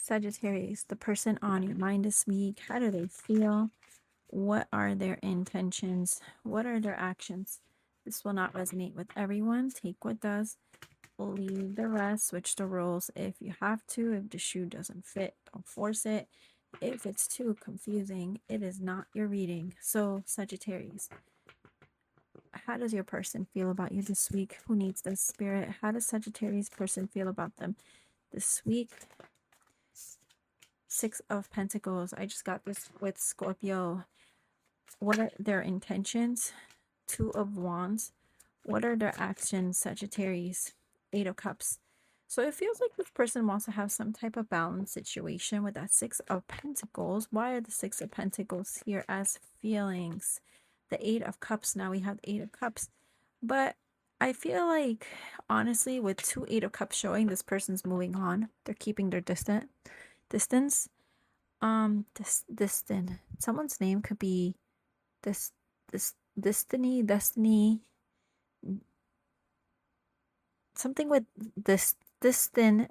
Sagittarius, the person on your mind this week, how do they feel? What are their intentions? What are their actions? This will not resonate with everyone. Take what does, leave the rest, switch the roles if you have to. If the shoe doesn't fit, don't force it. If it's too confusing, it is not your reading. So, Sagittarius, how does your person feel about you this week? Who needs this spirit? How does Sagittarius person feel about them this week? Six of Pentacles. I just got this with Scorpio. What are their intentions? Two of Wands. What are their actions? Sagittarius. Eight of Cups. So it feels like this person wants to have some type of balance situation with that Six of Pentacles. Why are the Six of Pentacles here as feelings? The Eight of Cups. Now we have the Eight of Cups. But I feel like, honestly, with two Eight of Cups showing, this person's moving on. They're keeping their distance. Distant. Someone's name could be this Destiny, something with this Dustin.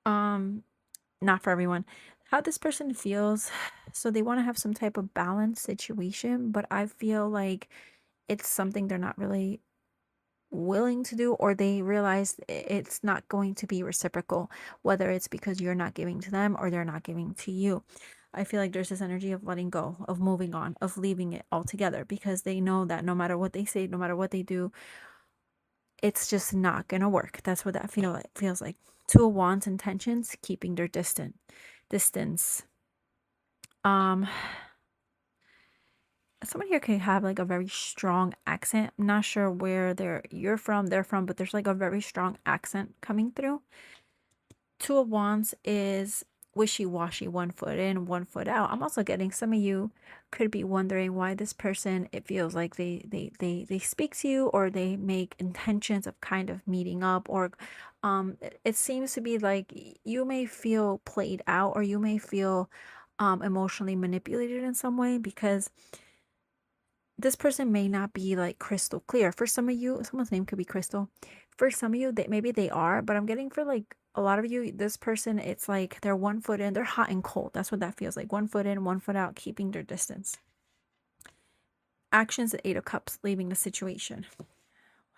Not for everyone. How this person feels. So they want to have some type of balance situation, but I feel like it's something they're not really willing to do, or they realize it's not going to be reciprocal, whether it's because you're not giving to them or they're not giving to you. I feel like there's this energy of letting go, of moving on, of leaving it all together, because they know that no matter what they say, no matter what they do, it's just not gonna work. That's what that feels like. Two of Wands intentions, keeping their distance. Someone here could have like a very strong accent. I'm not sure where they're from, but there's like a very strong accent coming through. Two of Wands is wishy-washy, one foot in, one foot out. I'm also getting some of you could be wondering why this person, it feels like they speak to you, or they make intentions of kind of meeting up, or it seems to be like you may feel played out, or you may feel emotionally manipulated in some way, because this person may not be like crystal clear. For some of you, someone's name could be Crystal. For some of you, that maybe they are, but I'm getting for like a lot of you, this person, it's like they're one foot in, they're hot and cold. That's what that feels like. One foot in, one foot out, keeping their distance. Actions at Eight of Cups, leaving the situation.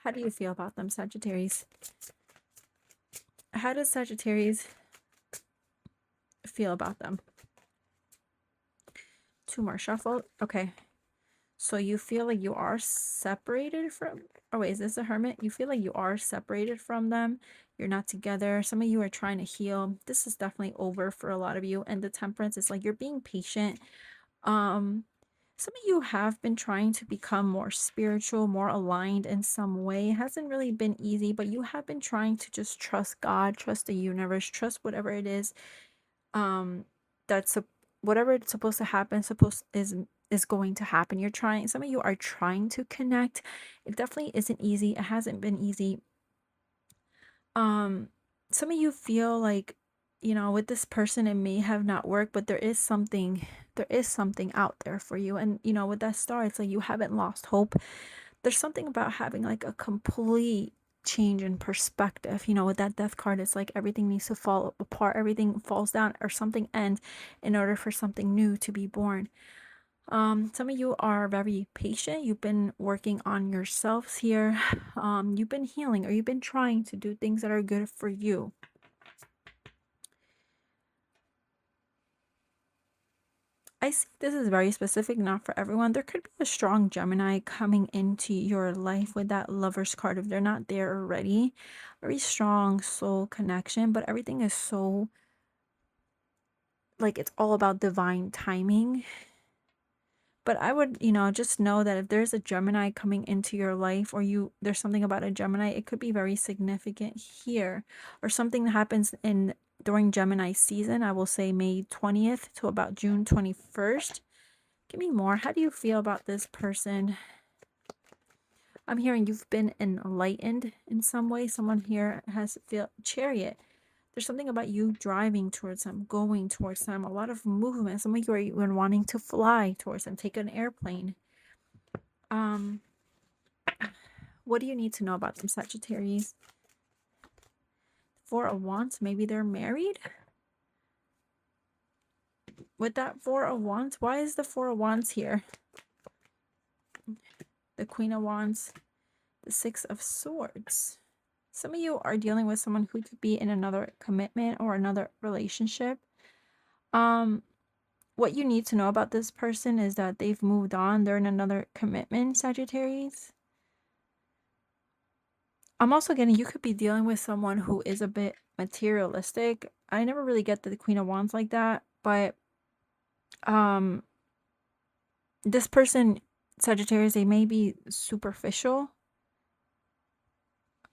How do you feel about them, Sagittarius? How does Sagittarius feel about them? Two more shuffle. Okay. So you feel like you are separated from, oh wait, is this a Hermit? You feel like you are separated from them. You're not together. Some of you are trying to heal. This is definitely over for a lot of you. And the Temperance is like you're being patient. Some of you have been trying to become more spiritual, more aligned in some way. It hasn't really been easy, but you have been trying to just trust God, trust the universe, trust whatever it is that's whatever it's supposed to happen is going to happen. You're trying, some of you are trying to connect. It definitely isn't easy. It hasn't been easy. Some of you feel like, with this person it may have not worked, but there is something out there for you. And with that star, it's like you haven't lost hope. There's something about having like a complete change in perspective. With that Death card, it's like everything needs to fall apart, everything falls down, or something ends in order for something new to be born. Some of you are very patient. You've been working on yourselves here. You've been healing, or you've been trying to do things that are good for you. I see this is very specific, not for everyone. There could be a strong Gemini coming into your life with that Lover's card if they're not there already. Very strong soul connection, but everything is so, like, it's all about divine timing. But I would, just know that if there's a Gemini coming into your life, or there's something about a Gemini, it could be very significant here, or something that happens during Gemini season. I will say May 20th to about June 21st. Give me more. How do you feel about this person? I'm hearing you've been enlightened in some way. Someone here has feel Chariot. There's something about you driving towards them, going towards them, a lot of movement. Some of you are even wanting to fly towards them, take an airplane. What do you need to know about them, Sagittarius? Four of Wands, maybe they're married. With that Four of Wands, why is the Four of Wands here? The Queen of Wands, the Six of Swords. Some of you are dealing with someone who could be in another commitment or another relationship. What you need to know about this person is that they've moved on. They're in another commitment, Sagittarius. I'm also getting you could be dealing with someone who is a bit materialistic. I never really get the Queen of Wands like that, but this person, Sagittarius, they may be superficial.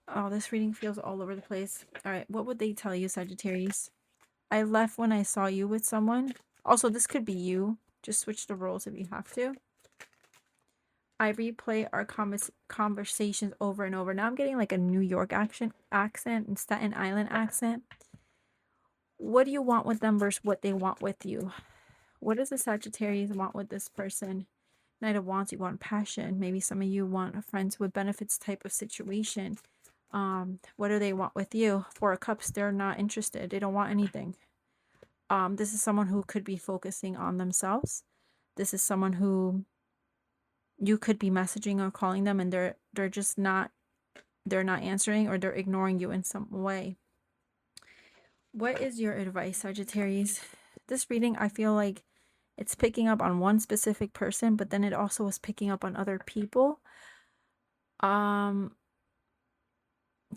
Oh, this reading feels all over the place. All right, what would they tell you, Sagittarius? I left when I saw you with someone. Also, this could be you. Just switch the roles if you have to. I replay our conversations over and over. Now I'm getting like a New York accent and Staten Island accent. What do you want with them versus what they want with you? What does the Sagittarius want with this person? Knight of Wands, you want passion. Maybe some of you want a friends with benefits type of situation. What do they want with you? Four of Cups, they're not interested. They don't want anything. This is someone who could be focusing on themselves. This is someone who you could be messaging or calling them and they're just not answering, or they're ignoring you in some way. What is your advice, Sagittarius? This reading, I feel like it's picking up on one specific person, but then it also is picking up on other people. Some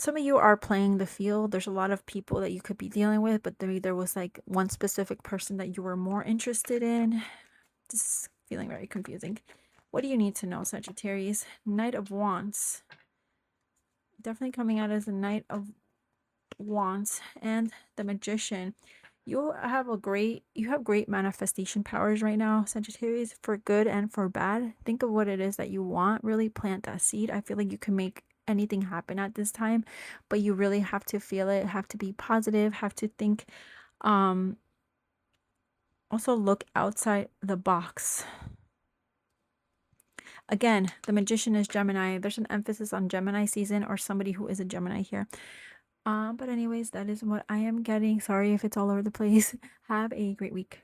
of you are playing the field. There's a lot of people that you could be dealing with, but there was like one specific person that you were more interested in. This is feeling very confusing. What do you need to know, Sagittarius? Knight of Wands. Definitely coming out as a Knight of Wands and the Magician. You have great manifestation powers right now, Sagittarius, for good and for bad. Think of what it is that you want. Really plant that seed. I feel like you can make anything happen at this time, but you really have to feel it, have to be positive, have to think. Also look outside the box. Again, the Magician is Gemini. There's an emphasis on Gemini season or somebody who is a Gemini here. But anyways, that is what I am getting. Sorry if it's all over the place. Have a great week.